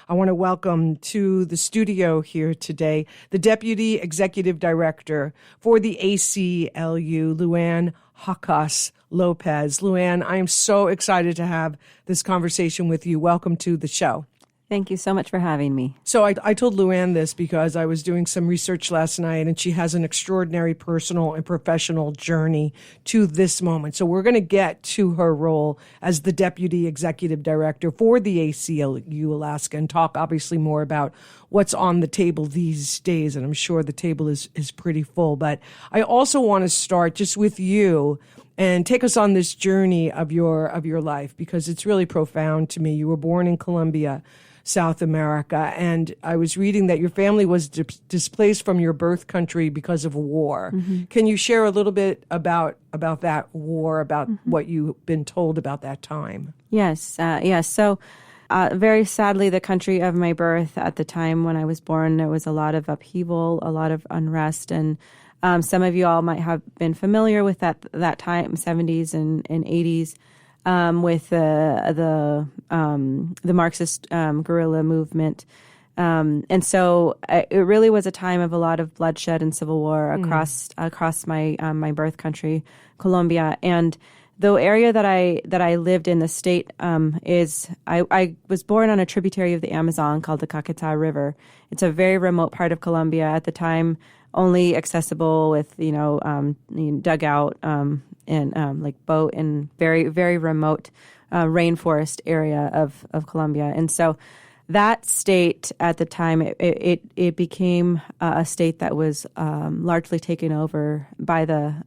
I want to welcome to the studio here today the Deputy Executive Director for the ACLU, Luann Haukaas Lopez. Luann, I am so excited to have this conversation with you. Welcome to the show. Thank you so much for having me. So I told Luann this because I was doing some research last night, and she has an extraordinary personal and professional journey to this moment. So we're going to get to her role as the Deputy Executive Director for the ACLU Alaska and talk obviously more about what's on the table these days. And I'm sure the table is pretty full. But I also want to start just with you and take us on this journey of your life, because it's really profound to me. You were born in Colombia, South America, and I was reading that your family was displaced from your birth country because of war. Mm-hmm. Can you share a little bit about that war, about what you've been told about that time? Yes. So very sadly, the country of my birth at the time when I was born, there was a lot of upheaval, a lot of unrest, and some of you all might have been familiar with that time, 70s and 80s. With the Marxist guerrilla movement. And so it really was a time of a lot of bloodshed and civil war across my birth country, Colombia. And the area that I lived in, the state, is I was born on a tributary of the Amazon called the Caquetá River. It's a very remote part of Colombia at the time, only accessible with dugout and like boat in very, very remote rainforest area of Colombia. And so that state at the time, it became a state that was largely taken over by the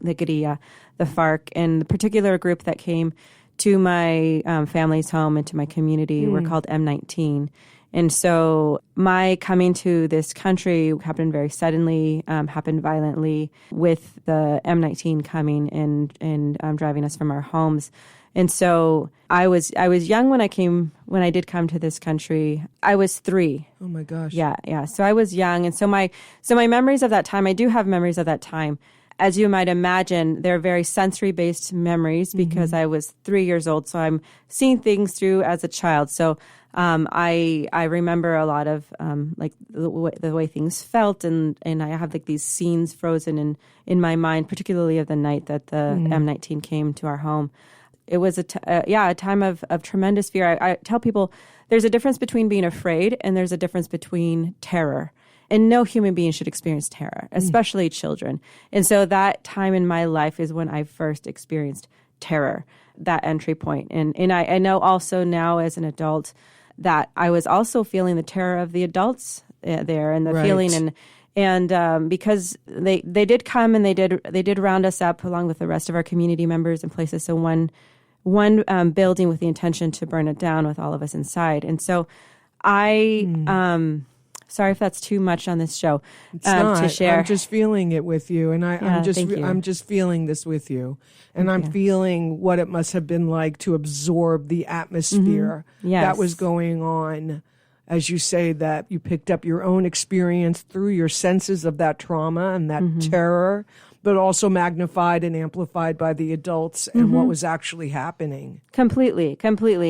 guerrilla, the FARC, and the particular group that came to my family's home and to my community were called M19. And so my coming to this country happened very suddenly, happened violently, with the M19 coming and driving us from our homes. And so I was young when I did come to this country. I was 3. Oh my gosh. Yeah. So I was young, and so my memories of that time, I do have memories of that time. As you might imagine, they're very sensory-based memories because I was 3 years old, so I'm seeing things through as a child. So I remember a lot of like the way things felt, and I have like these scenes frozen in my mind, particularly of the night that the M19 came to our home. It was a time of tremendous fear. I tell people there's a difference between being afraid and there's a difference between terror. And no human being should experience terror, especially children. And so that time in my life is when I first experienced terror, that entry point. And I know also now as an adult that I was also feeling the terror of the adults there, and the feeling and because they did come and they did round us up along with the rest of our community members and place us in one building with the intention to burn it down with all of us inside. And so sorry if that's too much on this show to share. I'm just feeling it with you, and I'm just feeling this with you, and I'm feeling what it must have been like to absorb the atmosphere that was going on. As you say, that you picked up your own experience through your senses of that trauma and that terror, but also magnified and amplified by the adults and what was actually happening. Completely.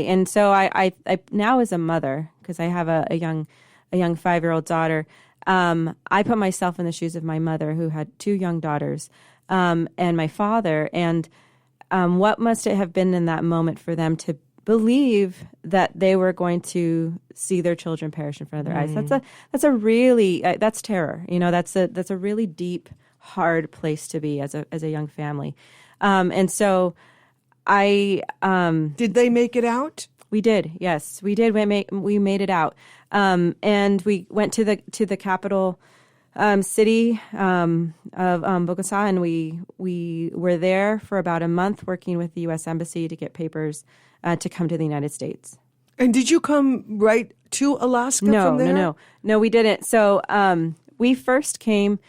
And so I now, as a mother, because I have a young 5-year-old daughter, I put myself in the shoes of my mother, who had 2 young daughters, and my father, and what must it have been in that moment for them to believe that they were going to see their children perish in front of their eyes. That's terror. That's a really deep, hard place to be as a young family. And so did they make it out? We did. Yes, we did. We made it out. And we went to the capital city of Bogotá, and we were there for about a month working with the U.S. Embassy to get papers to come to the United States. And did you come right to Alaska from there? No, we didn't. So we first came.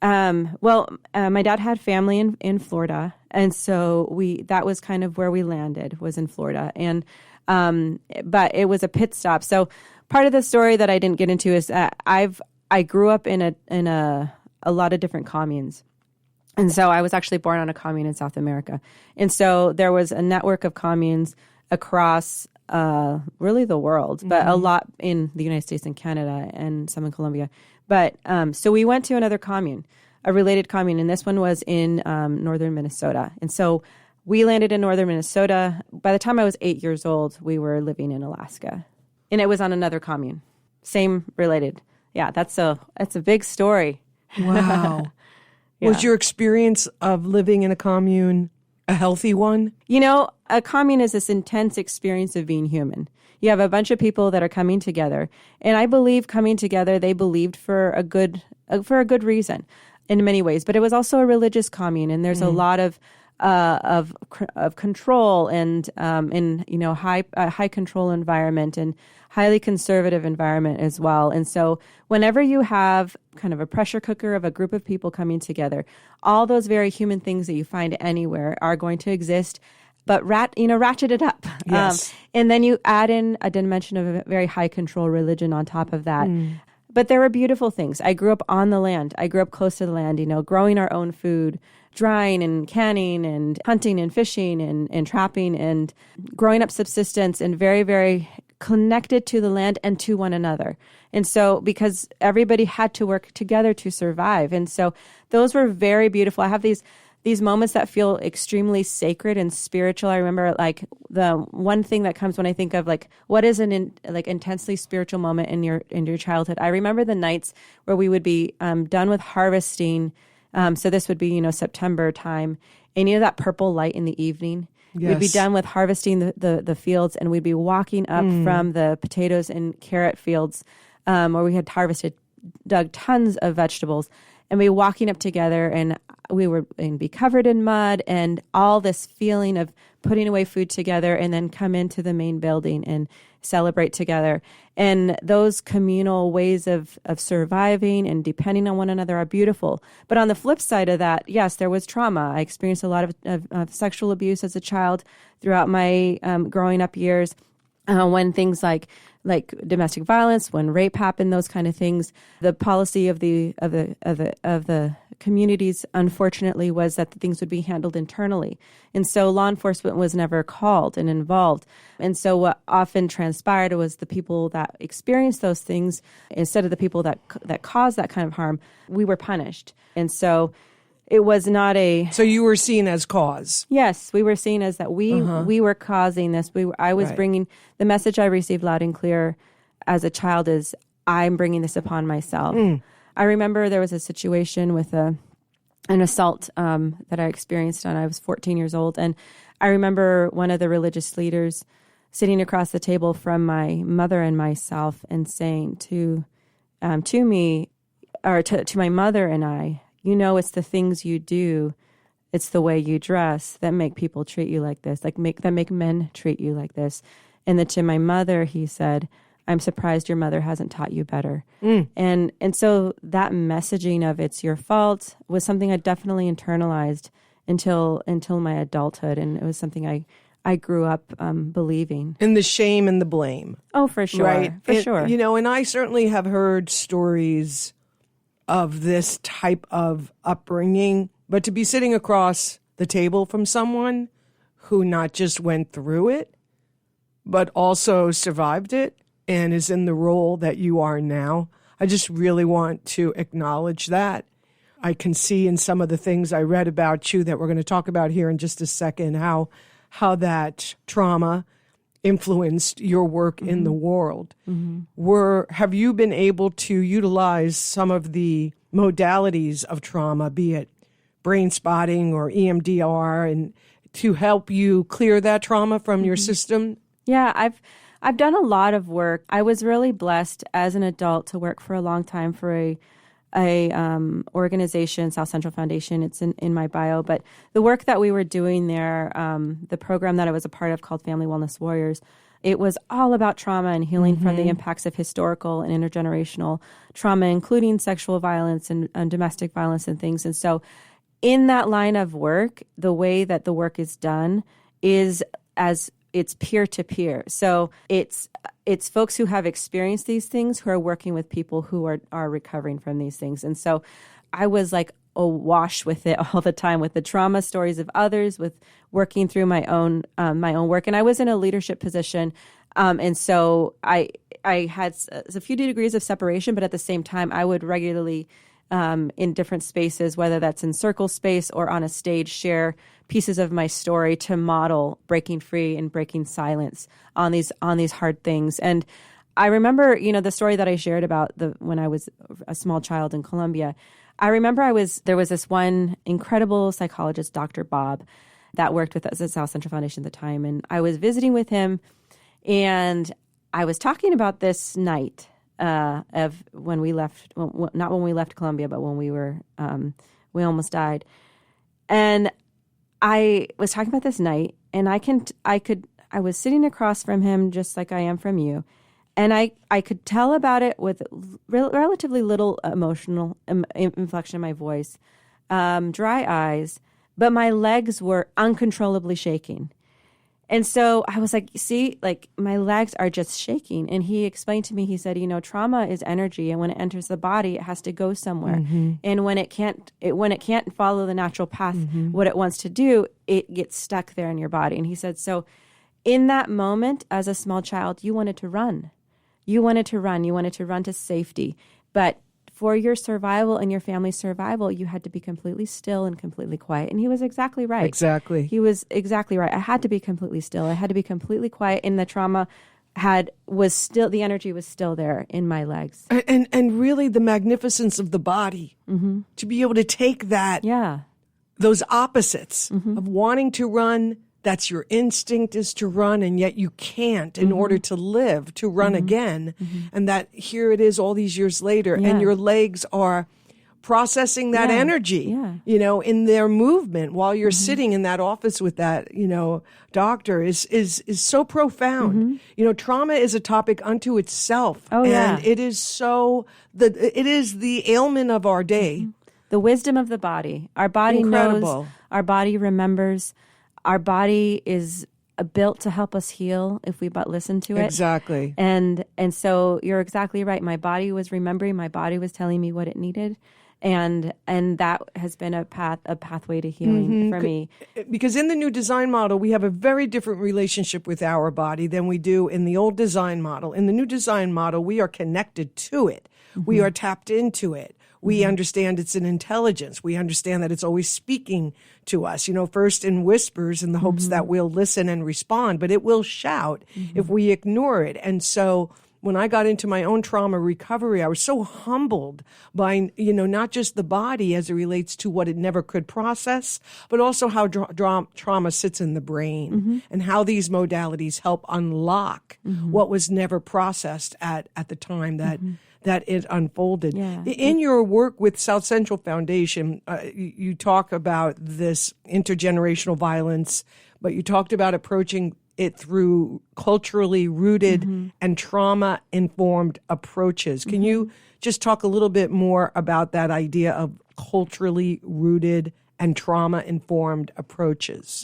My dad had family in Florida, and so that was kind of where we landed, was in Florida, and but it was a pit stop. So part of the story that I didn't get into is I grew up in a lot of different communes. And so I was actually born on a commune in South America. And so there was a network of communes across really the world, but a lot in the United States and Canada and some in Colombia. But so we went to another commune, a related commune, and this one was in northern Minnesota. And so we landed in northern Minnesota. By the time I was 8 years old, we were living in Alaska. And it was on another commune. Same related. Yeah, that's a big story. Wow. Yeah. Was your experience of living in a commune a healthy one? You know, a commune is this intense experience of being human. You have a bunch of people that are coming together. And I believe coming together, they believed for a good reason in many ways. But it was also a religious commune, and there's a lot of control and in high control environment and highly conservative environment as well. And so whenever you have kind of a pressure cooker of a group of people coming together, all those very human things that you find anywhere are going to exist, but ratchet it up. Yes. And then you add in a dimension of a very high control religion on top of that. But there were beautiful things. I grew up on the land. I grew up close to the land, growing our own food, drying and canning and hunting and fishing and trapping and growing up subsistence and very, very connected to the land and to one another. And so because everybody had to work together to survive. And so those were very beautiful. I have these moments that feel extremely sacred and spiritual. I remember like the one thing that comes when I think of like what is an intensely spiritual moment in your childhood. I remember the nights where we would be done with harvesting. So this would be September time, and that purple light in the evening. Yes. We'd be done with harvesting the fields, and we'd be walking up from the potatoes and carrot fields where we had dug tons of vegetables, and we walking up together, and we would be covered in mud and all this feeling of putting away food together and then come into the main building and celebrate together. And those communal ways of surviving and depending on one another are beautiful. But on the flip side of that, yes, there was trauma. I experienced a lot of sexual abuse as a child throughout my growing up years. When things like domestic violence, when rape happened, those kind of things, the policy of the communities, unfortunately, was that the things would be handled internally, and so law enforcement was never called and involved. And so what often transpired was the people that experienced those things, instead of the people that caused that kind of harm, we were punished. And so it was not So you were seen as cause. Yes, we were seen as that we were causing this. I was bringing the message I received loud and clear as a child is I'm bringing this upon myself. I remember there was a situation with an assault that I experienced when I was 14 years old, and I remember one of the religious leaders sitting across the table from my mother and myself and saying to me, or to my mother and I, it's the things you do, it's the way you dress that make people treat you like this, that make men treat you like this. And then to my mother, he said, I'm surprised your mother hasn't taught you better. And so that messaging of it's your fault was something I definitely internalized until my adulthood. And it was something I grew up believing. And the shame and the blame. Oh, for sure. Right? Sure. And I certainly have heard stories of this type of upbringing, but to be sitting across the table from someone who not just went through it, but also survived it and is in the role that you are now, I just really want to acknowledge that. I can see in some of the things I read about you that we're going to talk about here in just a second, how that trauma influenced your work in the world. Have you been able to utilize some of the modalities of trauma, be it brain spotting or EMDR, and to help you clear that trauma from your system? Yeah, I've done a lot of work. I was really blessed as an adult to work for a long time for a organization, South Central Foundation. It's in my bio. But the work that we were doing there, the program that I was a part of called Family Wellness Warriors, it was all about trauma and healing from the impacts of historical and intergenerational trauma, including sexual violence and domestic violence and things. And so in that line of work, the way that the work is done is as it's peer-to-peer. So it's folks who have experienced these things who are working with people who are recovering from these things. And so I was like awash with it all the time, with the trauma stories of others, with working through my own work. And I was in a leadership position And so I had a few degrees of separation, but at the same time, I would regularly, in different spaces, whether that's in circle space or on a stage, share pieces of my story to model breaking free and breaking silence on these hard things. And I remember, the story that I shared about when I was a small child in Colombia. I remember there was this one incredible psychologist, Dr. Bob, that worked with us at South Central Foundation at the time. And I was visiting with him, and I was talking about this night of when we left, not when we left Colombia, but when we almost died. And I was talking about this night, and I was sitting across from him just like I am from you. And I could tell about it with relatively little emotional inflection in my voice, dry eyes, but my legs were uncontrollably shaking. And so I was like, see, like my legs are just shaking. And he explained to me, he said, trauma is energy. And when it enters the body, it has to go somewhere. Mm-hmm. And when it can't follow the natural path, what it wants to do, it gets stuck there in your body. And he said, so in that moment, as a small child, you wanted to run. You wanted to run. You wanted to run to safety. But for your survival and your family's survival, you had to be completely still and completely quiet. And he was exactly right. Exactly. He was exactly right. I had to be completely still. I had to be completely quiet. And the trauma the energy was still there in my legs. And really the magnificence of the body, to be able to take that, those opposites of wanting to run. That's your instinct is to run, and yet you can't in order to live, to run again. And that here it is all these years later, and your legs are processing that energy, in their movement while you're sitting in that office with that, doctor is so profound. Trauma is a topic unto itself. And it is it is the ailment of our day. The wisdom of the body. Our body knows, our body remembers. Our body is built to help us heal if we but listen to it. Exactly. And so you're exactly right. My body was remembering. My body was telling me what it needed. And that has been a pathway to healing for me. Because in the new design model, we have a very different relationship with our body than we do in the old design model. In the new design model, we are connected to it. We are tapped into it. We understand it's an intelligence. We understand that it's always speaking to us, first in whispers in the hopes that we'll listen and respond, but it will shout if we ignore it. And so when I got into my own trauma recovery, I was so humbled by, not just the body as it relates to what it never could process, but also how trauma sits in the brain and how these modalities help unlock what was never processed at the time that it unfolded. Yeah. In your work with South Central Foundation, you talk about this intergenerational violence, but you talked about approaching it through culturally rooted and trauma-informed approaches. Can you just talk a little bit more about that idea of culturally rooted and trauma-informed approaches?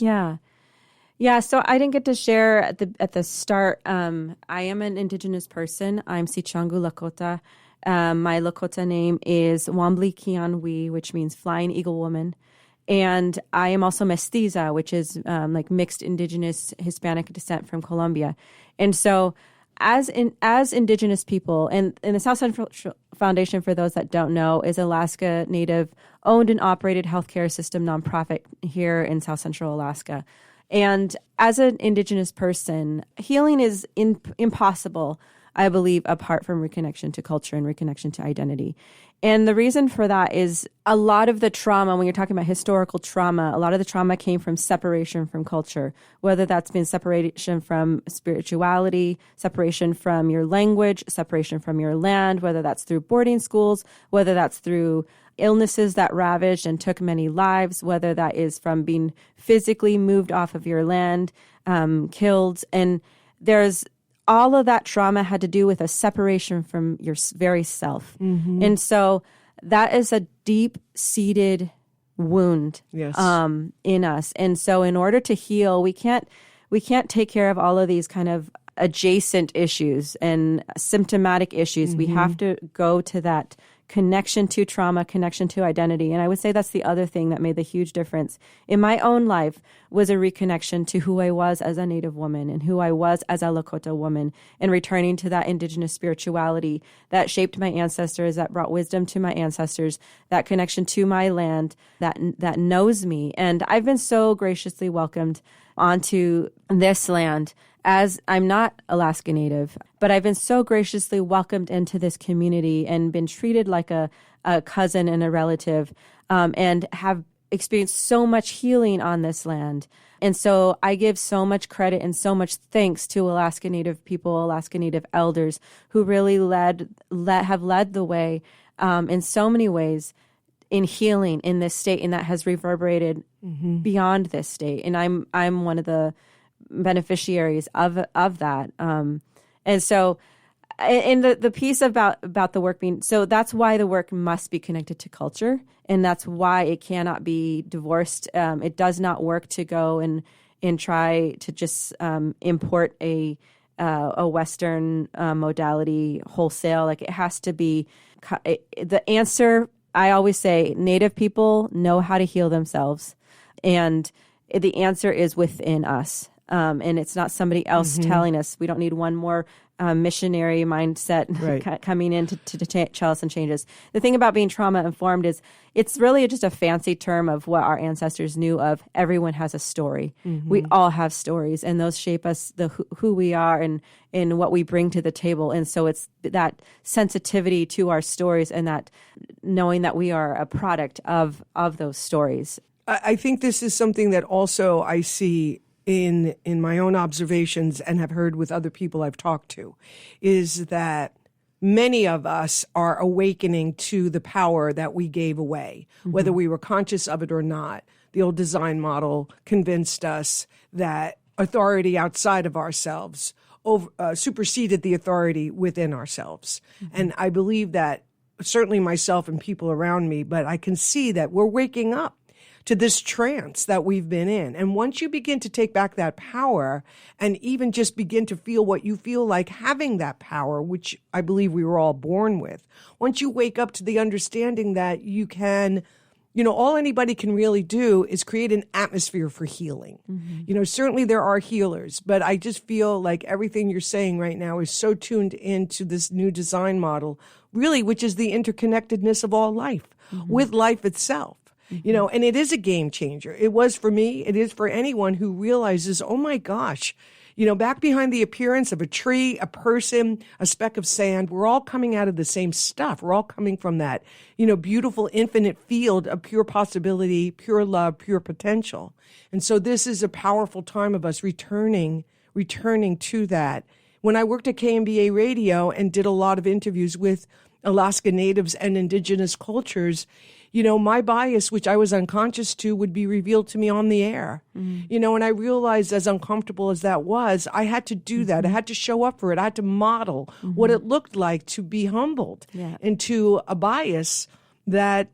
Yeah, so I didn't get to share at the start. I am an Indigenous person. I'm Sichangu Lakota. My Lakota name is Wambli Kianwi, which means flying eagle woman. And I am also mestiza, which is like mixed Indigenous Hispanic descent from Colombia. And so as Indigenous people, and the South Central Foundation, for those that don't know, is Alaska Native owned and operated healthcare system nonprofit here in South Central Alaska. And as an Indigenous person, healing is impossible, I believe, apart from reconnection to culture and reconnection to identity. And the reason for that is a lot of the trauma, when you're talking about historical trauma, a lot of the trauma came from separation from culture, whether that's been separation from spirituality, separation from your language, separation from your land, whether that's through boarding schools, whether that's through illnesses that ravaged and took many lives, whether that is from being physically moved off of your land, killed. And there's all of that trauma had to do with a separation from your very self. And so that is a deep-seated wound in us. And so in order to heal, we can't take care of all of these kind of adjacent issues and symptomatic issues. We have to go to that connection to trauma, connection to identity. And I would say that's the other thing that made the huge difference in my own life was a reconnection to who I was as a Native woman and who I was as a Lakota woman, and returning to that indigenous spirituality that shaped my ancestors, that brought wisdom to my ancestors, that connection to my land that knows me. And I've been so graciously welcomed onto this land, as I'm not Alaska Native, but I've been so graciously welcomed into this community and been treated like a cousin and a relative, and have experienced so much healing on this land. And so I give so much credit and so much thanks to Alaska Native people, Alaska Native elders who really have led the way in so many ways in healing in this state, and that has reverberated beyond this state. And I'm one of the beneficiaries of that. And so in the piece about the work being, so that's why the work must be connected to culture, and that's why it cannot be divorced. It does not work to go and try to just import a Western modality wholesale. Like, it has to be the answer. I always say Native people know how to heal themselves, and the answer is within us. And it's not somebody else telling us. We don't need one more missionary mindset coming in to tell us and change us. The thing about being trauma informed is it's really just a fancy term of what our ancestors knew of. Everyone has a story. We all have stories, and those shape us, who we are and what we bring to the table. And so it's that sensitivity to our stories and that knowing that we are a product of those stories. I think this is something that also I see in my own observations and have heard with other people I've talked to, is that many of us are awakening to the power that we gave away, whether we were conscious of it or not. The old design model convinced us that authority outside of ourselves superseded the authority within ourselves. And I believe that certainly myself and people around me, but I can see that we're waking up to this trance that we've been in. And once you begin to take back that power and even just begin to feel what you feel like having that power, which I believe we were all born with, once you wake up to the understanding that you can, all anybody can really do is create an atmosphere for healing. Certainly there are healers, but I just feel like everything you're saying right now is so tuned into this new design model, really, which is the interconnectedness of all life with life itself. And it is a game changer. It was for me. It is for anyone who realizes, oh my gosh, back behind the appearance of a tree, a person, a speck of sand, we're all coming out of the same stuff. We're all coming from that, beautiful infinite field of pure possibility, pure love, pure potential. And so this is a powerful time of us returning to that. When I worked at KMBA Radio and did a lot of interviews with Alaska Natives and indigenous cultures, my bias, which I was unconscious to, would be revealed to me on the air. And I realized, as uncomfortable as that was, I had to do that. I had to show up for it. I had to model what it looked like to be humbled into a bias that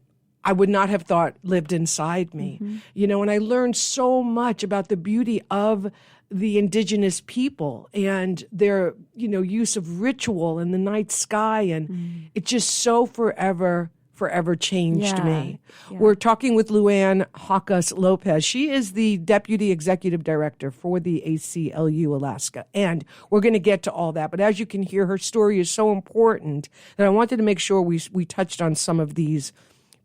I would not have thought lived inside me. And I learned so much about the beauty of the indigenous people and their, use of ritual and the night sky. And it just so forever changed me. Yeah. We're talking with Luann Haukaas Lopez. She is the Deputy Executive Director for the ACLU Alaska. And we're going to get to all that. But as you can hear, her story is so important that I wanted to make sure we touched on some of these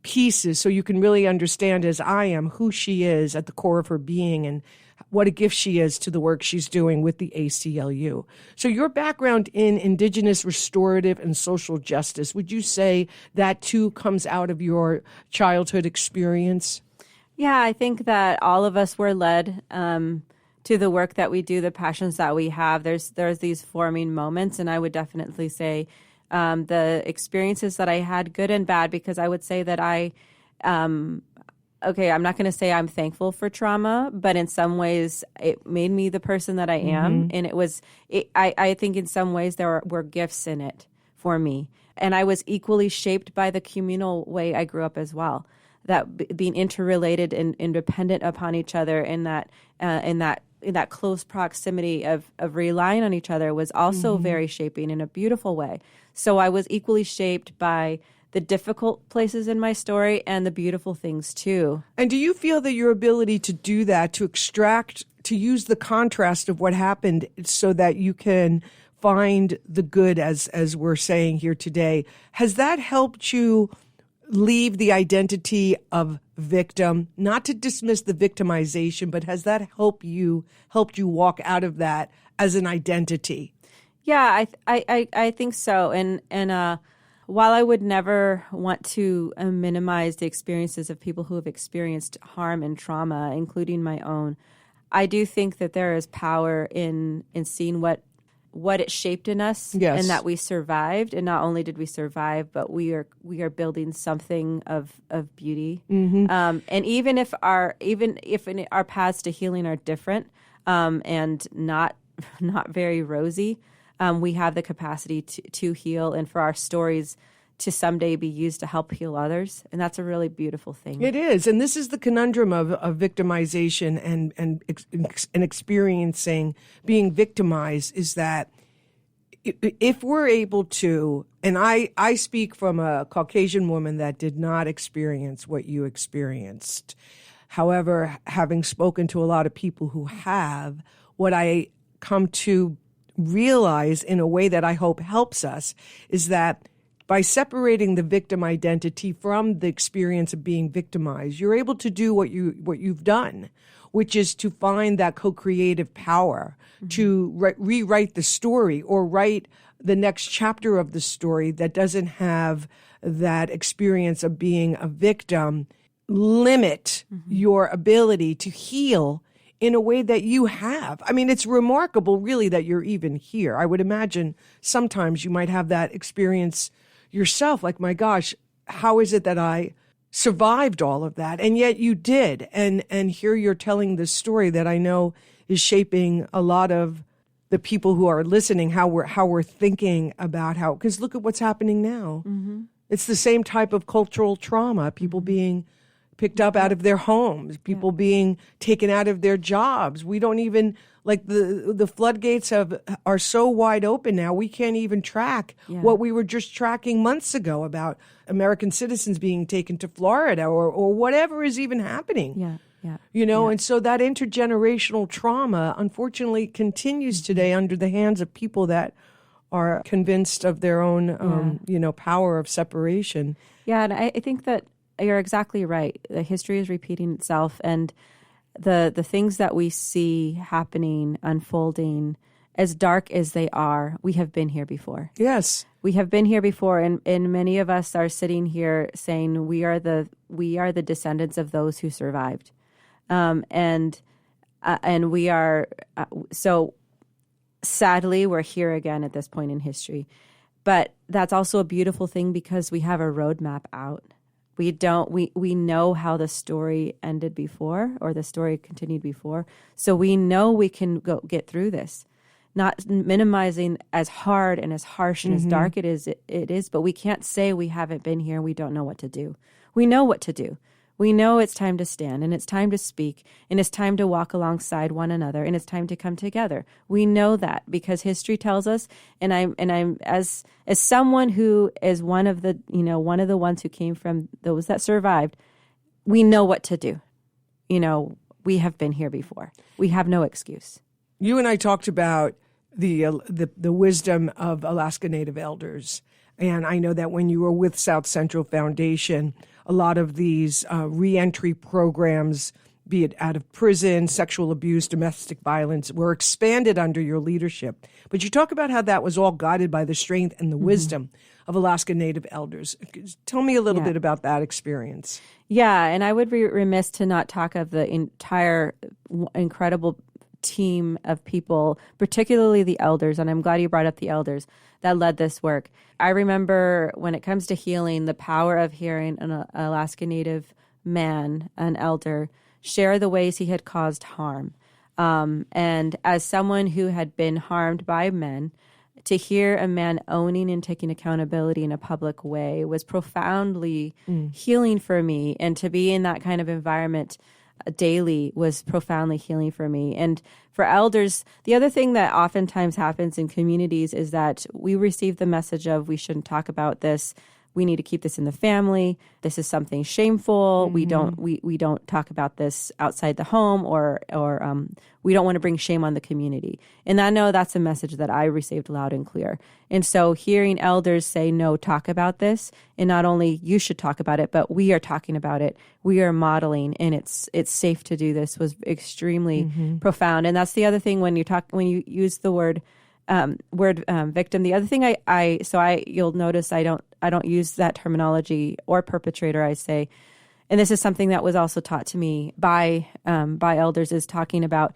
pieces so you can really understand, as I am, who she is at the core of her being and what a gift she is to the work she's doing with the ACLU. So your background in Indigenous restorative and social justice, would you say that too comes out of your childhood experience? Yeah, I think that all of us were led to the work that we do, the passions that we have. There's these forming moments, and I would definitely say the experiences that I had, good and bad, because I would say that I'm not going to say I'm thankful for trauma, but in some ways it made me the person that I am. And I think in some ways there were gifts in it for me. And I was equally shaped by the communal way I grew up as well, that being interrelated and dependent upon each other in that close proximity of relying on each other was also very shaping in a beautiful way. So I was equally shaped by the difficult places in my story and the beautiful things too. And do you feel that your ability to do that, to extract, to use the contrast of what happened so that you can find the good, as we're saying here today, has that helped you leave the identity of victim? Not to dismiss the victimization, but has that helped you walk out of that as an identity? Yeah, I think so. And while I would never want to minimize the experiences of people who have experienced harm and trauma, including my own, I do think that there is power in seeing what it shaped in us, yes, and that we survived. And not only did we survive, but we are building something of beauty. Mm-hmm. And even if our paths to healing are different and not very rosy, we have the capacity to heal, and for our stories to someday be used to help heal others. And that's a really beautiful thing. It is. And this is the conundrum of victimization and experiencing being victimized, is that if we're able to, and I speak from a Caucasian woman that did not experience what you experienced. However, having spoken to a lot of people who have, what I come to realize in a way that I hope helps us is that by separating the victim identity from the experience of being victimized, you're able to do what you've done, which is to find that co-creative power, mm-hmm, to rewrite the story or write the next chapter of the story that doesn't have that experience of being a victim limit, mm-hmm, your ability to heal in a way that you have. I mean, it's remarkable, really, that you're even here. I would imagine sometimes you might have that experience yourself, like, my gosh, how is it that I survived all of that? And yet you did. And here you're telling this story that I know is shaping a lot of the people who are listening, how we're thinking about how, because look at what's happening now. Mm-hmm. It's the same type of cultural trauma, people being picked up out of their homes, people being taken out of their jobs. We don't even, like, the floodgates are so wide open now, we can't even track what we were just tracking months ago about American citizens being taken to Florida or whatever is even happening. And so that intergenerational trauma, unfortunately, continues today under the hands of people that are convinced of their own, power of separation. Yeah, and I think that you're exactly right. The history is repeating itself, and the things that we see happening, unfolding, as dark as they are, we have been here before. Yes. We have been here before, and many of us are sitting here saying we are the descendants of those who survived. And we are, so sadly, we're here again at this point in history. But that's also a beautiful thing because we have a roadmap out. We know how the story ended before, or the story continued before. So we know we can get through this. Not minimizing as hard and as harsh and as dark it is, but we can't say we haven't been here and we don't know what to do. We know what to do. We know it's time to stand, and it's time to speak, and it's time to walk alongside one another, and it's time to come together. We know that because history tells us, and I'm as someone who is one of the ones who came from those that survived, we know what to do. We have been here before. We have no excuse. You and I talked about the wisdom of Alaska Native elders. And I know that when you were with South Central Foundation, a lot of these reentry programs, be it out of prison, sexual abuse, domestic violence, were expanded under your leadership. But you talk about how that was all guided by the strength and the wisdom of Alaska Native elders. Tell me a little bit about that experience. Yeah, and I would be remiss to not talk of the entire incredible team of people, particularly the elders, and I'm glad you brought up the elders that led this work. I remember when it comes to healing, the power of hearing an Alaska Native man, an elder, share the ways he had caused harm. And as someone who had been harmed by men, to hear a man owning and taking accountability in a public way was profoundly healing for me. And to be in that kind of environment daily was profoundly healing for me. And for elders, the other thing that oftentimes happens in communities is that we receive the message of we shouldn't talk about this. we need to keep this in the family. This is something shameful. We don't talk about this outside the home, or we don't want to bring shame on the community. And I know that's a message that I received loud and clear. And so hearing elders say, no, talk about this, and not only you should talk about it, but we are talking about it, we are modeling, and it's safe to do this, was extremely profound. And that's the other thing when you use the word victim. The other thing you'll notice I don't use that terminology or perpetrator. I say, and this is something that was also taught to me by elders, is talking about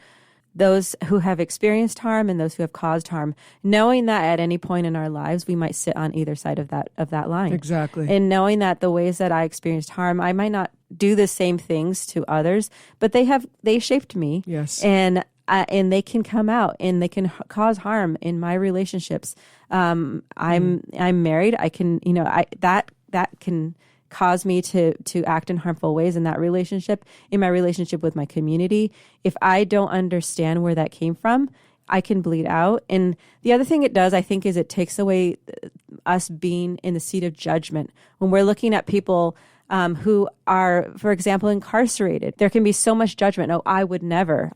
those who have experienced harm and those who have caused harm, knowing that at any point in our lives we might sit on either side of that line. Exactly. And knowing that the ways that I experienced harm, I might not do the same things to others, but they shaped me. Yes. And they can come out and they can cause harm in my relationships. I'm married. I can, that can cause me to act in harmful ways in that relationship, in my relationship with my community. If I don't understand where that came from, I can bleed out. And the other thing it does, I think, is it takes away us being in the seat of judgment. When we're looking at people who are, for example, incarcerated, there can be so much judgment. Oh, I would never.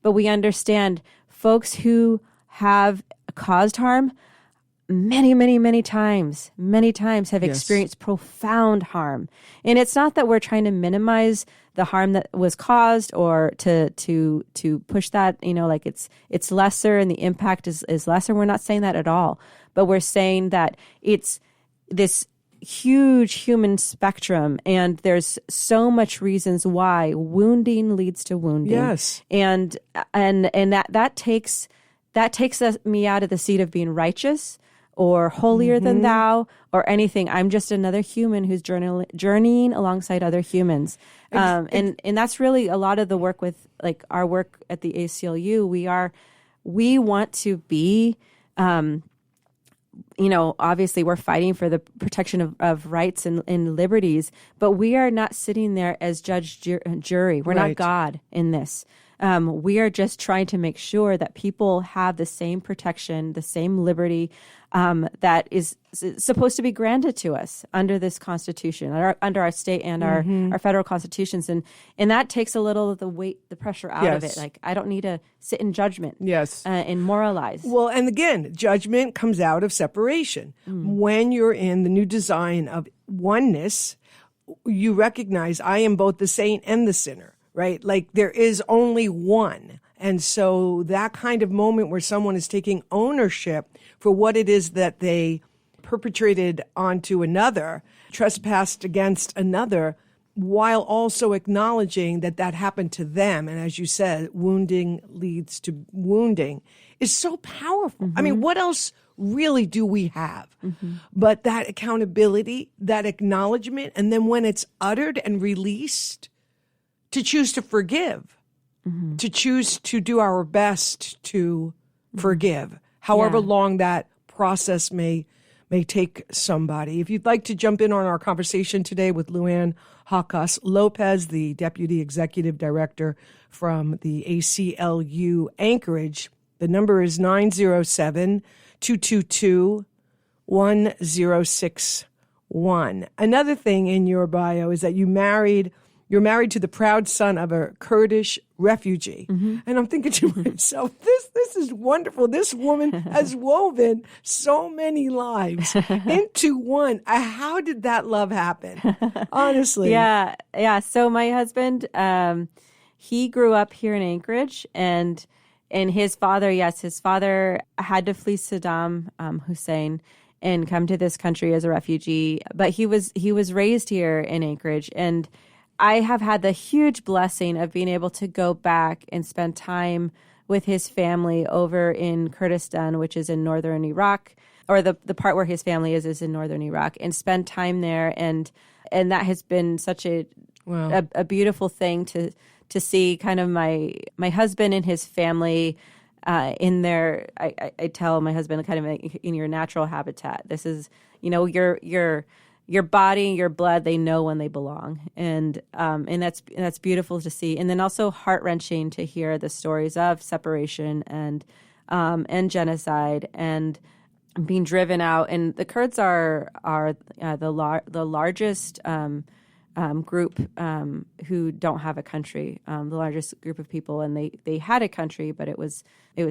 But we understand folks who have caused harm many times have experienced profound harm. And it's not that we're trying to minimize the harm that was caused or to push that, like it's lesser and the impact is lesser. We're not saying that at all. But we're saying that it's this huge human spectrum, and there's so much reasons why wounding leads to wounding. Yes. And that takes me out of the seat of being righteous or holier than thou or anything. I'm just another human who's journeying alongside other humans. And that's really a lot of the work with, like, our work at the ACLU. We want to be, obviously we're fighting for the protection of rights and liberties, but we are not sitting there as judge, jury. We're not God in this. We are just trying to make sure that people have the same protection, the same liberty that is supposed to be granted to us under this Constitution, under our state and our federal constitutions. And that takes a little of the pressure out of it. Like, I don't need to sit in judgment and moralize. Well, and again, judgment comes out of separation. When you're in the new design of oneness, you recognize I am both the saint and the sinner. Right? Like, there is only one. And so that kind of moment where someone is taking ownership for what it is that they perpetrated onto another, trespassed against another, while also acknowledging that happened to them. And as you said, wounding leads to wounding is so powerful. I mean, what else really do we have? But that accountability, that acknowledgement, and then when it's uttered and released, to choose to forgive, to choose to do our best to forgive, however long that process may take somebody. If you'd like to jump in on our conversation today with Luann Haukaas Lopez, the Deputy Executive Director from the ACLU Anchorage, the number is 907-222-1061. Another thing in your bio is that you're married to the proud son of a Kurdish refugee. And I'm thinking to myself, this is wonderful. This woman has woven so many lives into one. How did that love happen? Honestly. Yeah. So my husband, he grew up here in Anchorage, and his father had to flee Saddam Hussein and come to this country as a refugee. But he was raised here in Anchorage, and I have had the huge blessing of being able to go back and spend time with his family over in Kurdistan, which is in northern Iraq, or the part where his family is in northern Iraq, and spend time there. And that has been such a beautiful thing to see kind of my husband and his family in their, I tell my husband, kind of in your natural habitat. This is, your body, your blood, they know when they belong. And that's beautiful to see. And then also heart-wrenching to hear the stories of separation and genocide. And being driven out. And the Kurds are the largest group who don't have a country, the largest group of people, and they had a country, but it was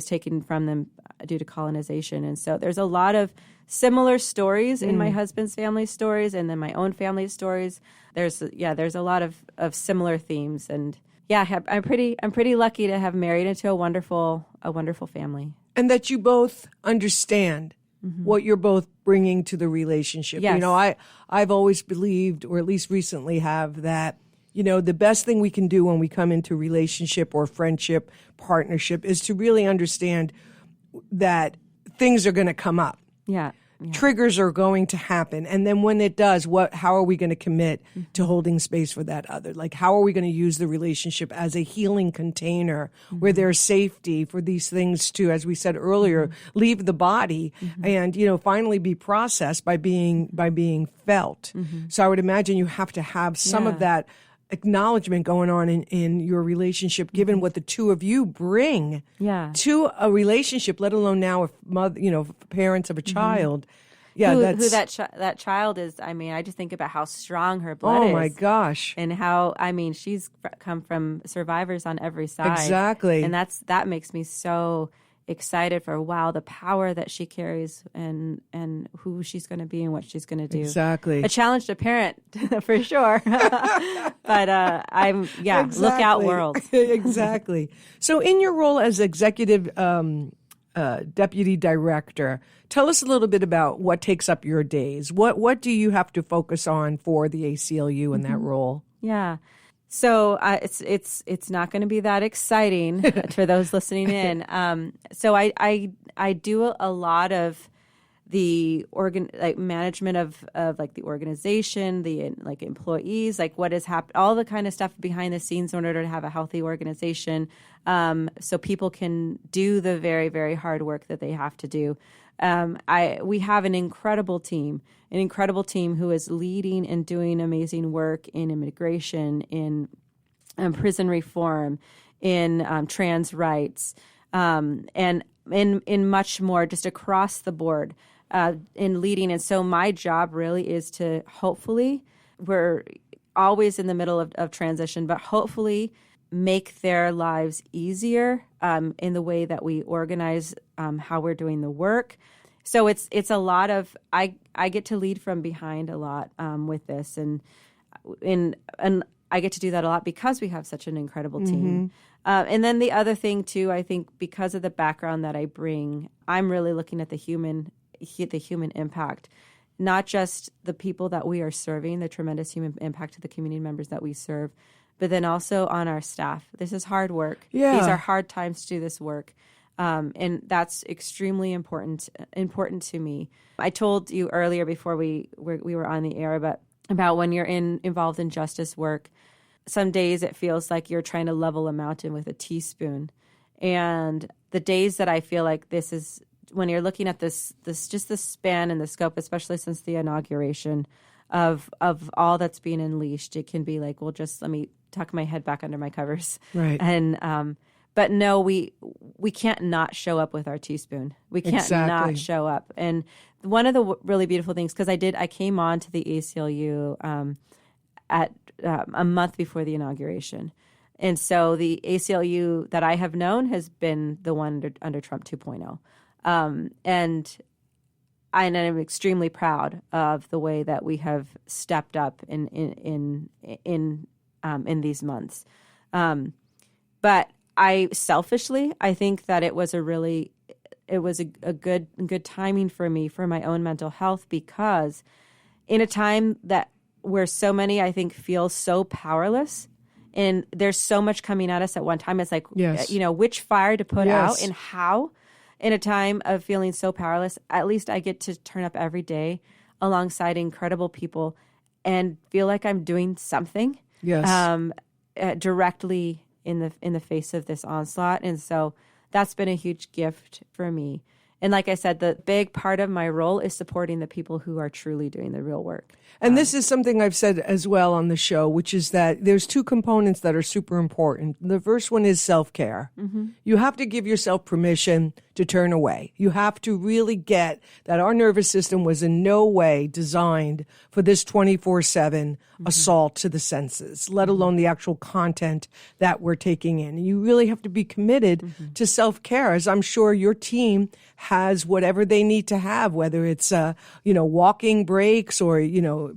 taken from them due to colonization. And so there's a lot of similar stories in my husband's family stories, and then my own family stories. There's a lot of similar themes, and I'm pretty lucky to have married into a wonderful family, and that you both understand what you're both bringing to the relationship. Yes. You know, I've always believed, or at least recently have, that, you know, the best thing we can do when we come into relationship or friendship, partnership, is to really understand that things are going to come up. Yeah. Triggers are going to happen. And then when it does, how are we going to commit to holding space for that other? Like, how are we going to use the relationship as a healing container where there's safety for these things to, as we said earlier, leave the body and, you know, finally be processed by being felt. So I would imagine you have to have some of that acknowledgement going on in your relationship, given what the two of you bring to a relationship, let alone now if parents of a child. Yeah, who that child is. I mean, I just think about how strong her blood is. Oh my gosh. And how, I mean, she's come from survivors on every side. Exactly. And that makes me so excited for, wow, the power that she carries and who she's going to be and what she's going to do. Exactly. A challenge to parent for sure. But Exactly. Look out world. Exactly. So in your role as executive deputy director, tell us a little bit about what takes up your days. What do you have to focus on for the ACLU in that role? Yeah. So it's not going to be that exciting for those listening in. So I do a lot of the management of like the organization, the like employees, like what has happened, all the kind of stuff behind the scenes in order to have a healthy organization, so people can do the very, very hard work that they have to do. We have an incredible team who is leading and doing amazing work in immigration, in prison reform, in trans rights, and in much more, just across the board, in leading. And so my job really is to, hopefully, we're always in the middle of transition, but hopefully make their lives easier in the way that we organize how we're doing the work. So it's a lot of, I get to lead from behind a lot with this, and I get to do that a lot because we have such an incredible team. And then the other thing too, I think because of the background that I bring, I'm really looking at the human impact, not just the people that we are serving, the tremendous human impact to the community members that we serve, but then also on our staff. This is hard work. Yeah. These are hard times to do this work. And that's extremely important to me. I told you earlier before we were on the air about when you're involved in justice work, some days it feels like you're trying to level a mountain with a teaspoon. And the days that I feel like this is, when you're looking at this just the span and the scope, especially since the inauguration of all that's being unleashed, it can be like, well, just let me tuck my head back under my covers. Right. And but no, we can't not show up with our teaspoon. We can't not show up. And one of the really beautiful things, because I came on to the ACLU at a month before the inauguration. And so the ACLU that I have known has been the one under Trump 2.0. And I'm extremely proud of the way that we have stepped up in these months. But I think that it was a good timing for me for my own mental health, because in a time that where so many, I think, feel so powerless, and there's so much coming at us at one time. It's like, which fire to put out and how. In a time of feeling so powerless, at least I get to turn up every day alongside incredible people and feel like I'm doing something directly in the face of this onslaught. And so that's been a huge gift for me. And like I said, the big part of my role is supporting the people who are truly doing the real work. And this is something I've said as well on the show, which is that there's two components that are super important. The first one is self-care. Mm-hmm. You have to give yourself permission to turn away. You have to really get that our nervous system was in no way designed for this 24/7 assault to the senses, let alone the actual content that we're taking in. You really have to be committed to self-care, as I'm sure your team has whatever they need to have, whether it's, walking breaks or,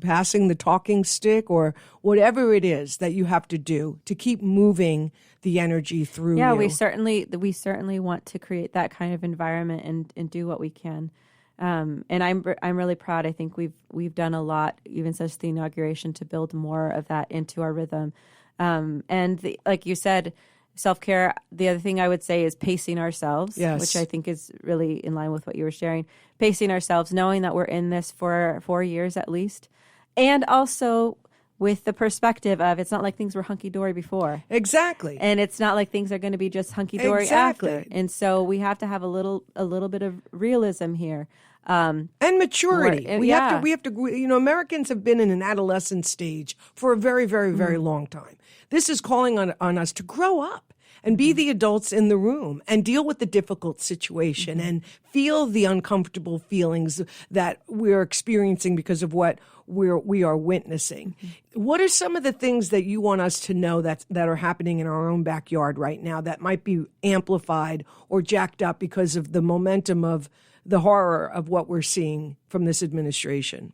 passing the talking stick or whatever it is that you have to do to keep moving the energy through you. We certainly want to create that kind of environment and do what we can. And I'm really proud. I think we've done a lot, even since the inauguration, to build more of that into our rhythm. Like you said, self-care. The other thing I would say is pacing ourselves, which I think is really in line with what you were sharing. Pacing ourselves, knowing that we're in this for 4 years at least, and also with the perspective of it's not like things were hunky-dory before. Exactly. And it's not like things are going to be just hunky-dory after. And so we have to have a little bit of realism here. And maturity. We have to, Americans have been in an adolescent stage for a very, very, very long time. This is calling on us to grow up and be the adults in the room and deal with the difficult situation and feel the uncomfortable feelings that we're experiencing because of what we are witnessing. What are some of the things that you want us to know that are happening in our own backyard right now that might be amplified or jacked up because of the momentum of the horror of what we're seeing from this administration?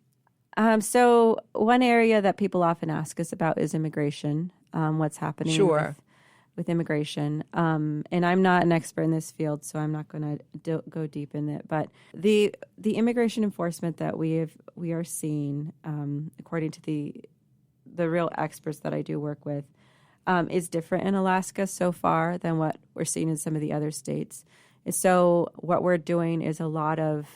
So one area that people often ask us about is immigration, what's happening with immigration. And I'm not an expert in this field, so I'm not going to go deep in it. But the immigration enforcement that we are seeing, according to the real experts that I do work with, is different in Alaska so far than what we're seeing in some of the other states. And so what we're doing is a lot of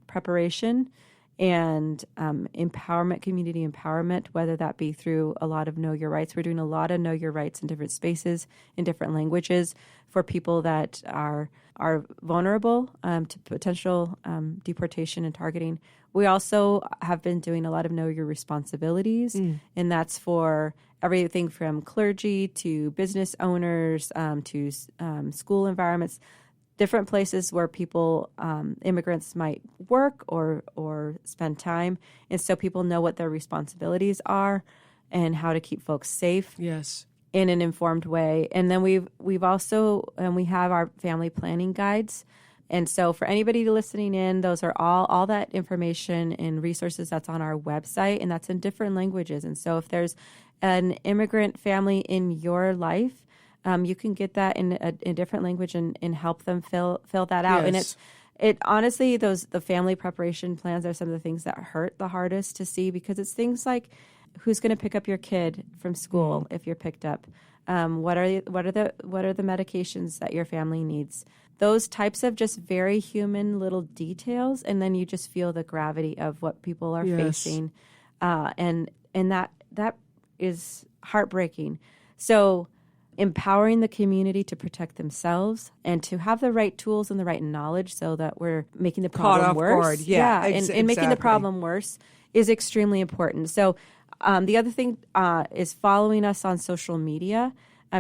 preparation and empowerment, community empowerment, whether that be through a lot of Know Your Rights. We're doing a lot of Know Your Rights in different spaces, in different languages, for people that are vulnerable to potential deportation and targeting. We also have been doing a lot of Know Your Responsibilities, and that's for everything from clergy to business owners to school environments, different places where people, immigrants might work or spend time. And so people know what their responsibilities are and how to keep folks safe. Yes. In an informed way. And then we've also, we have our family planning guides. And so for anybody listening in, those are all that information and resources that's on our website, and that's in different languages. And so if there's an immigrant family in your life, you can get that in a different language and help them fill that out. Yes. And it honestly, the family preparation plans are some of the things that hurt the hardest to see, because it's things like who's going to pick up your kid from school if you're picked up. What are the medications that your family needs? Those types of just very human little details, and then you just feel the gravity of what people are facing, and that is heartbreaking. So empowering the community to protect themselves and to have the right tools and the right knowledge so that we're making the problem worse. And making the problem worse is extremely important. So the other thing is following us on social media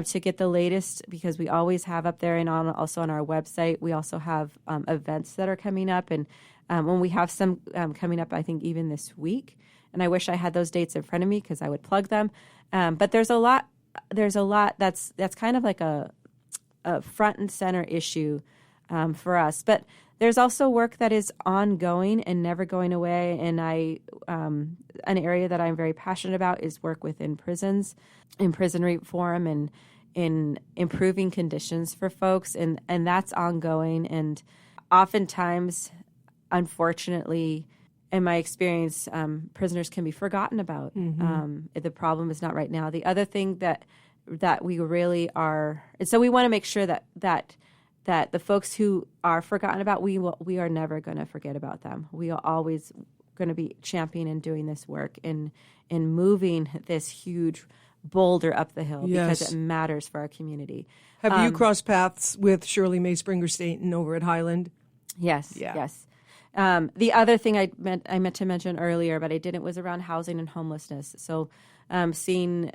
to get the latest, because we always have up there, and also on our website, we also have events that are coming up. And when we have some coming up, I think even this week, and I wish I had those dates in front of me because I would plug them. But there's a lot that's kind of like a front and center issue for us. But there's also work that is ongoing and never going away. And an area that I'm very passionate about is work within prisons, in prison reform, and in improving conditions for folks. And that's ongoing. And oftentimes, unfortunately, in my experience, prisoners can be forgotten about. The problem is not right now. The other thing that we really are, and so we want to make sure that the folks who are forgotten about, we are never going to forget about them. We are always going to be championing and doing this work in moving this huge boulder up the hill, because it matters for our community. Have you crossed paths with Shirley May Springer Staten over at Highland? Yes, Yeah. yes. The other thing I meant to mention earlier, but I didn't, was around housing and homelessness. So, seeing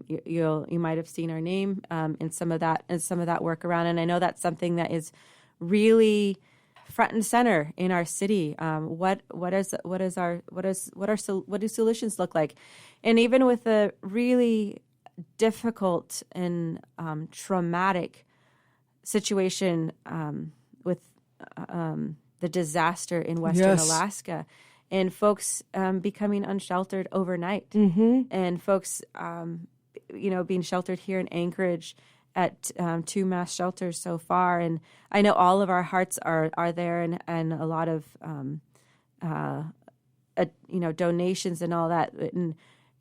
you might have seen our name in some of that work around, and I know that's something that is really front and center in our city. What do solutions look like? And even with a really difficult and traumatic situation with the disaster in Western Alaska, and folks becoming unsheltered overnight, and folks, being sheltered here in Anchorage at 2 mass shelters so far. And I know all of our hearts are there, and a lot of donations and all that.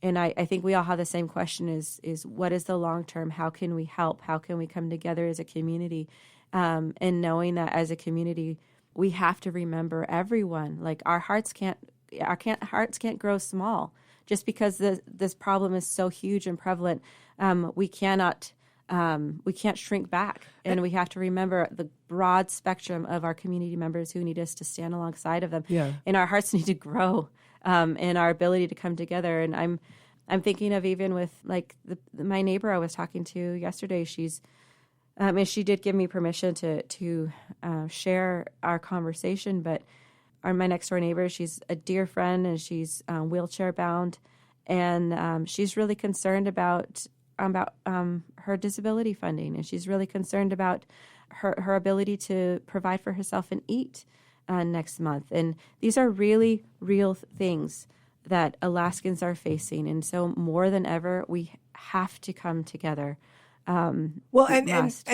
And I think we all have the same question: is what is the long term? How can we help? How can we come together as a community? And knowing that as a community, we have to remember everyone. Like our hearts can't grow small just because this problem is so huge and prevalent. We can't shrink back, and we have to remember the broad spectrum of our community members who need us to stand alongside of them. Yeah. And our hearts need to grow, and our ability to come together. And I'm thinking of even with like my neighbor I was talking to yesterday. She's and she did give me permission to share our conversation. But my next door neighbor, she's a dear friend, and she's wheelchair bound, and she's really concerned about her disability funding, and she's really concerned about her ability to provide for herself and eat next month. And these are really real things that Alaskans are facing, and so more than ever, we have to come together. And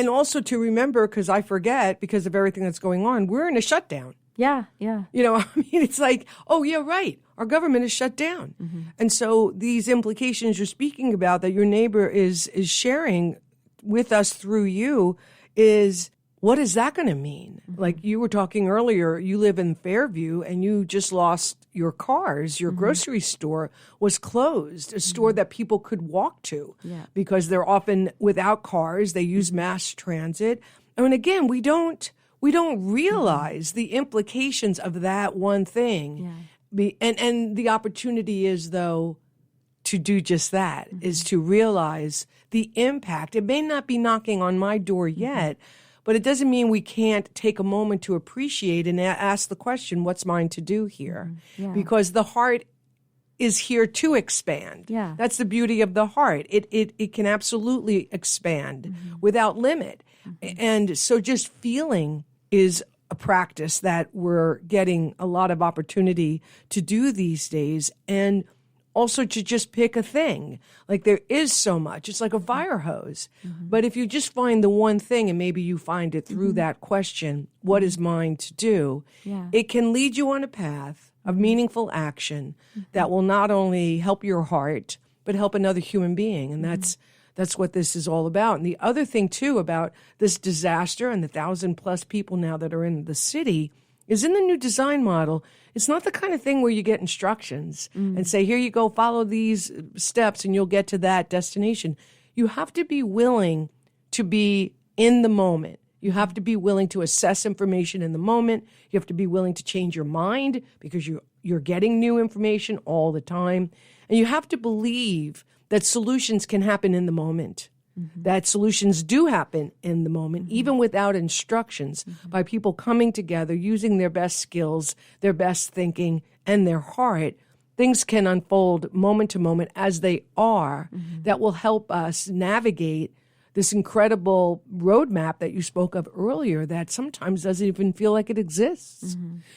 also to remember, because I forget because of everything that's going on, we're in a shutdown. Yeah. It's like, oh, yeah, right. Our government is shut down. Mm-hmm. And so these implications you're speaking about that your neighbor is sharing with us through you is, what is that going to mean? Mm-hmm. Like you were talking earlier, you live in Fairview and you just lost your cars. Your grocery store was closed, a store that people could walk to because they're often without cars. They use mass transit. And again, we don't realize the implications of that one thing. Yeah. And the opportunity is, though, to do just that, is to realize the impact. It may not be knocking on my door yet, but it doesn't mean we can't take a moment to appreciate and ask the question, what's mine to do here? Yeah. Because the heart is here to expand. Yeah. That's the beauty of the heart. It can absolutely expand without limit. And so just feeling is a practice that we're getting a lot of opportunity to do these days. And also to just pick a thing. Like there is so much. It's like a fire hose. But if you just find the one thing, and maybe you find it through that question, what is mine to do? Yeah. It can lead you on a path of meaningful action that will not only help your heart, but help another human being. And that's what this is all about. And the other thing, too, about this disaster and the 1,000+ people now that are in the city is in the new design model. It's not the kind of thing where you get instructions and say, here you go, follow these steps and you'll get to that destination. You have to be willing to be in the moment. You have to be willing to assess information in the moment. You have to be willing to change your mind because you're getting new information all the time. And you have to believe that solutions can happen in the moment. That solutions do happen in the moment, even without instructions, by people coming together, using their best skills, their best thinking, and their heart. Things can unfold moment to moment as they are that will help us navigate this incredible roadmap that you spoke of earlier that sometimes doesn't even feel like it exists.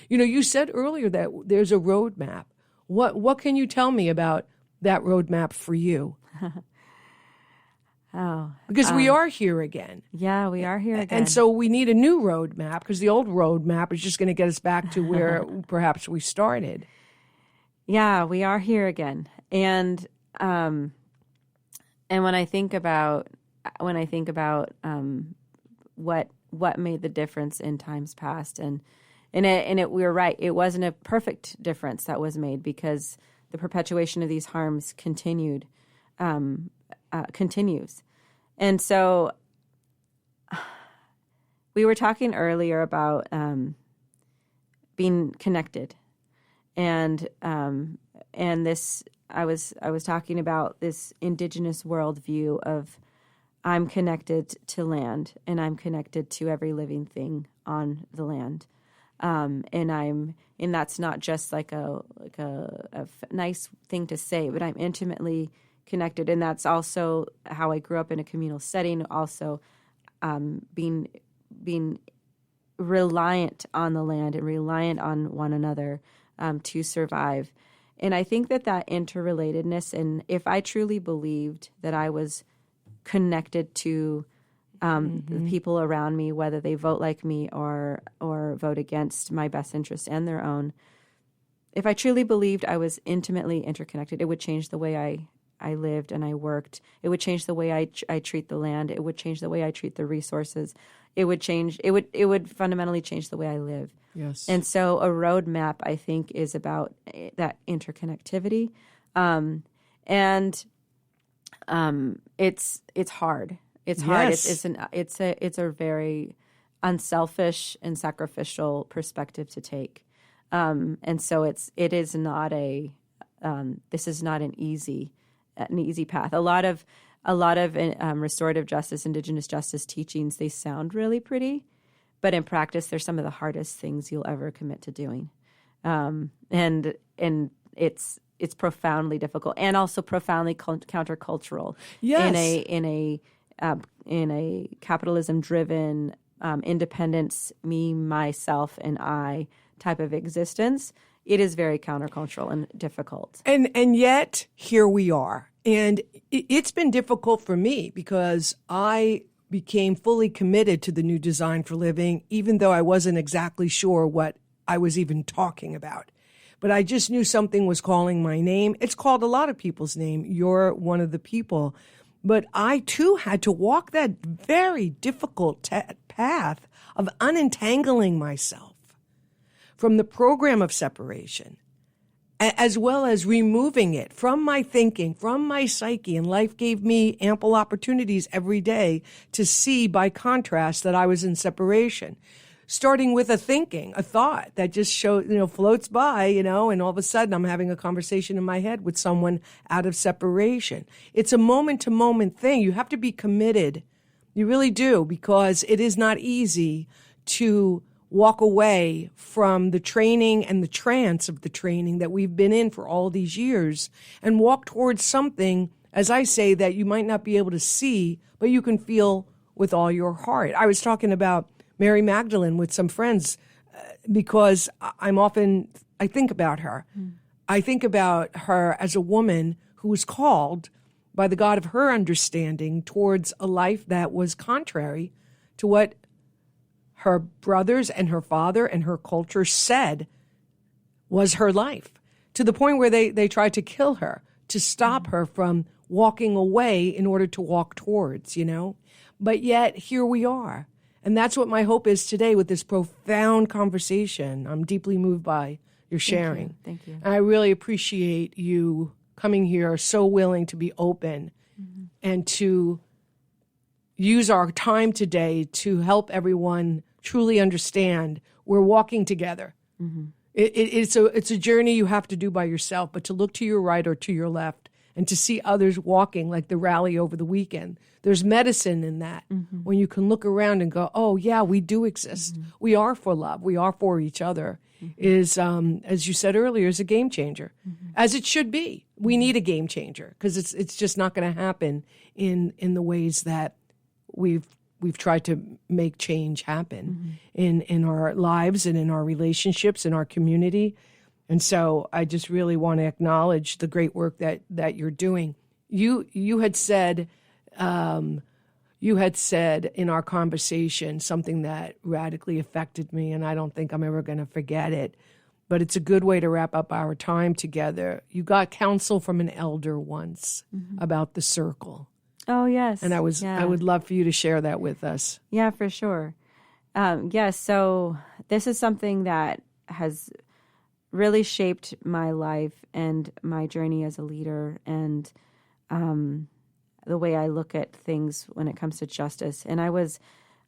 You said earlier that there's a roadmap. What can you tell me about that roadmap for you? Because we are here again. Yeah, we are here again. And so we need a new roadmap because the old roadmap is just going to get us back to where perhaps we started. Yeah, we are here again. And when I think about what made the difference in times past, and we were right. It wasn't a perfect difference that was made because the perpetuation of these harms continues. And so we were talking earlier about being connected, and this I was talking about this indigenous worldview of I'm connected to land and I'm connected to every living thing on the land, and that's not just like a nice thing to say, but I'm intimately connected, and that's also how I grew up in a communal setting. Also, being reliant on the land and reliant on one another to survive. And I think that interrelatedness, and if I truly believed that I was connected to the people around me, whether they vote like me or vote against my best interest and their own, if I truly believed I was intimately interconnected, it would change the way I lived and I worked. It would change the way I treat the land. It would change the way I treat the resources. It would fundamentally change the way I live. Yes. And so a roadmap, I think, is about that interconnectivity. And it's hard. It's hard. Yes. It's a very unselfish and sacrificial perspective to take. And so this is not an easy path. A lot of restorative justice, indigenous justice teachings, they sound really pretty, but in practice, they're some of the hardest things you'll ever commit to doing. And it's profoundly difficult and also profoundly countercultural. Yes. In a capitalism-driven, independence, me, myself, and I type of existence. It is very countercultural and difficult. And yet, here we are. And it's been difficult for me because I became fully committed to the new design for living, even though I wasn't exactly sure what I was even talking about. But I just knew something was calling my name. It's called a lot of people's name. You're one of the people. But I, too, had to walk that very difficult path of unentangling myself from the program of separation, as well as removing it from my thinking, from my psyche. And life gave me ample opportunities every day to see, by contrast, that I was in separation. Starting with a thought that just floats by, and all of a sudden I'm having a conversation in my head with someone out of separation. It's a moment-to-moment thing. You have to be committed. You really do, because it is not easy to walk away from the training and the trance of the training that we've been in for all these years and walk towards something, as I say, that you might not be able to see, but you can feel with all your heart. I was talking about Mary Magdalene with some friends because I think about her. I think about her as a woman who was called by the God of her understanding towards a life that was contrary to what her brothers and her father and her culture said was her life, to the point where they tried to kill her, to stop her from walking away in order to walk towards, But yet, here we are. And that's what my hope is today with this profound conversation. I'm deeply moved by your sharing. Thank you. And I really appreciate you coming here, so willing to be open and to use our time today to help everyone truly understand we're walking together. It's a journey you have to do by yourself, but to look to your right or to your left and to see others walking, like the rally over the weekend. There's medicine in that when you can look around and go, oh, yeah, we do exist. We are for love. We are for each other. Is, as you said earlier, is a game changer, as it should be. We need a game changer because it's just not going to happen in the ways that we've tried to make change happen in our lives and in our relationships, in our community. And so I just really want to acknowledge the great work that you're doing. You had said in our conversation something that radically affected me, and I don't think I'm ever going to forget it. But it's a good way to wrap up our time together. You got counsel from an elder once about the circle. Oh, yes. And I would love for you to share that with us. Yeah, for sure. Yes. So this is something that has really shaped my life and my journey as a leader and the way I look at things when it comes to justice. And I was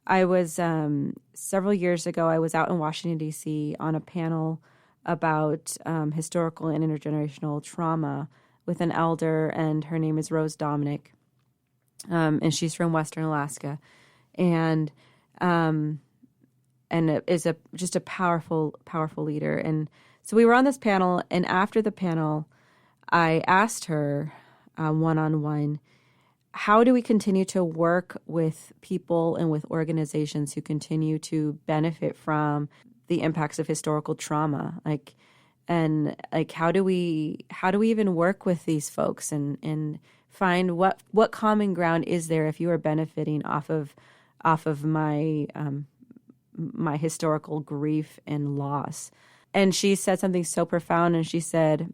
I was several years ago, I was out in Washington, D.C. on a panel about historical and intergenerational trauma with an elder, and her name is Rose Dominic, and she's from Western Alaska, and is just a powerful leader. And so we were on this panel, and after the panel, I asked her one-on-one, how do we continue to work with people and with organizations who continue to benefit from the impacts of historical trauma? How do we even work with these folks and find what common ground is there if you are benefiting off of my my historical grief and loss? And she said something so profound, and she said,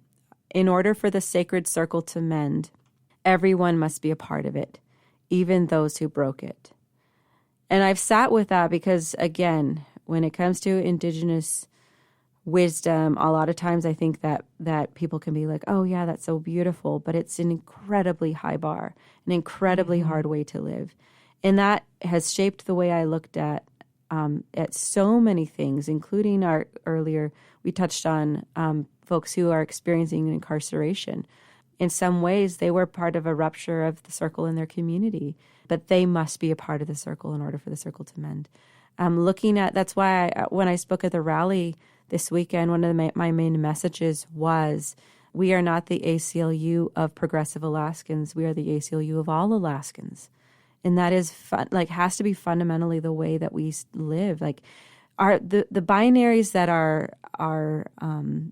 in order for the sacred circle to mend, everyone must be a part of it, even those who broke it. And I've sat with that because, again, when it comes to Indigenous wisdom, a lot of times I think that people can be like, oh, yeah, that's so beautiful, but it's an incredibly high bar, an incredibly hard way to live. And that has shaped the way I looked at so many things, including earlier, we touched on folks who are experiencing incarceration. In some ways, they were part of a rupture of the circle in their community, but they must be a part of the circle in order for the circle to mend. That's why when I spoke at the rally this weekend, one of my main messages was, we are not the ACLU of progressive Alaskans. We are the ACLU of all Alaskans. And that is has to be fundamentally the way that we live. The binaries that are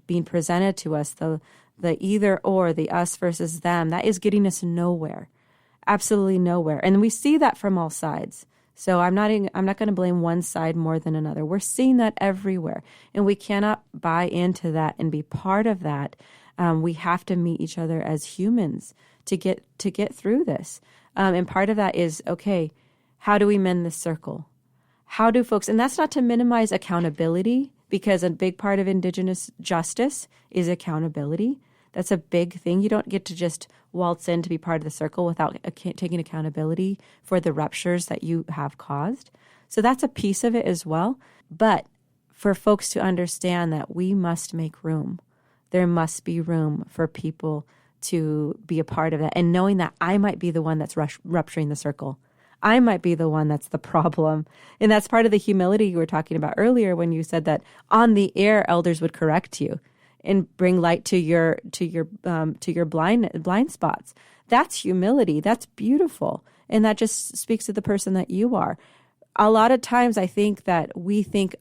being presented to us, the either or, the us versus them, that is getting us nowhere, absolutely nowhere. And we see that from all sides. So I'm not going to blame one side more than another. We're seeing that everywhere, and we cannot buy into that and be part of that. We have to meet each other as humans to get through this. And part of that is, okay, how do we mend this circle? How do folks, and that's not to minimize accountability, because a big part of Indigenous justice is accountability. That's a big thing. You don't get to just waltz in to be part of the circle without taking accountability for the ruptures that you have caused. So that's a piece of it as well. But for folks to understand that we must make room, there must be room for people to be a part of that. And knowing that I might be the one that's rupturing the circle. I might be the one that's the problem. And that's part of the humility you were talking about earlier when you said that on the air, elders would correct you and bring light to your blind spots. That's humility. That's beautiful. And that just speaks to the person that you are. A lot of times I think that we think,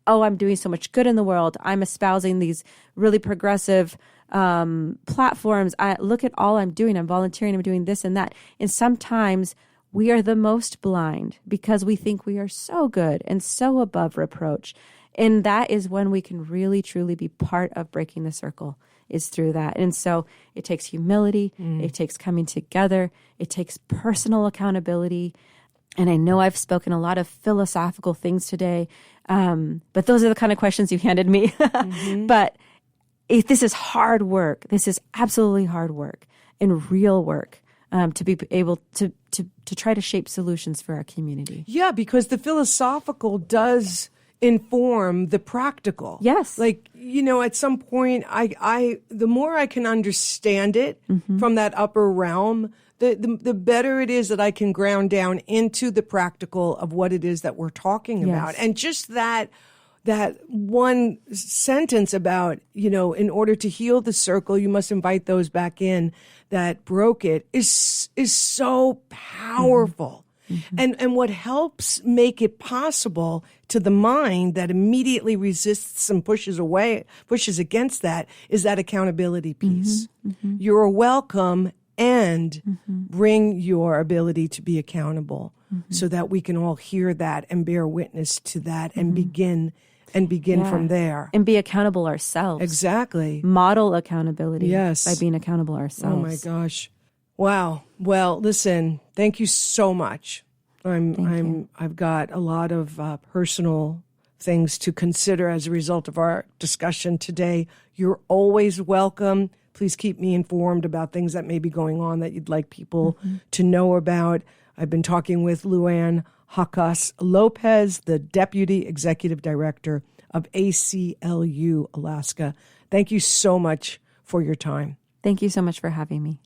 oh, I'm doing so much good in the world. I'm espousing these really progressive platforms. Look at all I'm doing. I'm volunteering. I'm doing this and that. And sometimes we are the most blind because we think we are so good and so above reproach. And that is when we can really, truly be part of breaking the circle, is through that. And so it takes humility. It takes coming together. It takes personal accountability. And I know I've spoken a lot of philosophical things today, but those are the kind of questions you handed me. But this is hard work. This is absolutely hard work and real work to be able to try to shape solutions for our community. Yeah, because the philosophical does inform the practical. Yes. At some point, the more I can understand it from that upper realm, the better it is that I can ground down into the practical of what it is that we're talking about. And just that one sentence about, in order to heal the circle, you must invite those back in that broke it is so powerful. And what helps make it possible to the mind that immediately resists and pushes against that is that accountability piece. You're welcome and bring your ability to be accountable so that we can all hear that and bear witness to that and begin from there. And be accountable ourselves. Exactly. Model accountability. Yes. By being accountable ourselves. Oh my gosh. Wow. Well, listen, thank you so much. I've got a lot of personal things to consider as a result of our discussion today. You're always welcome. Please keep me informed about things that may be going on that you'd like people to know about. I've been talking with Luann Haukaas Lopez, the Deputy Executive Director of ACLU Alaska. Thank you so much for your time. Thank you so much for having me.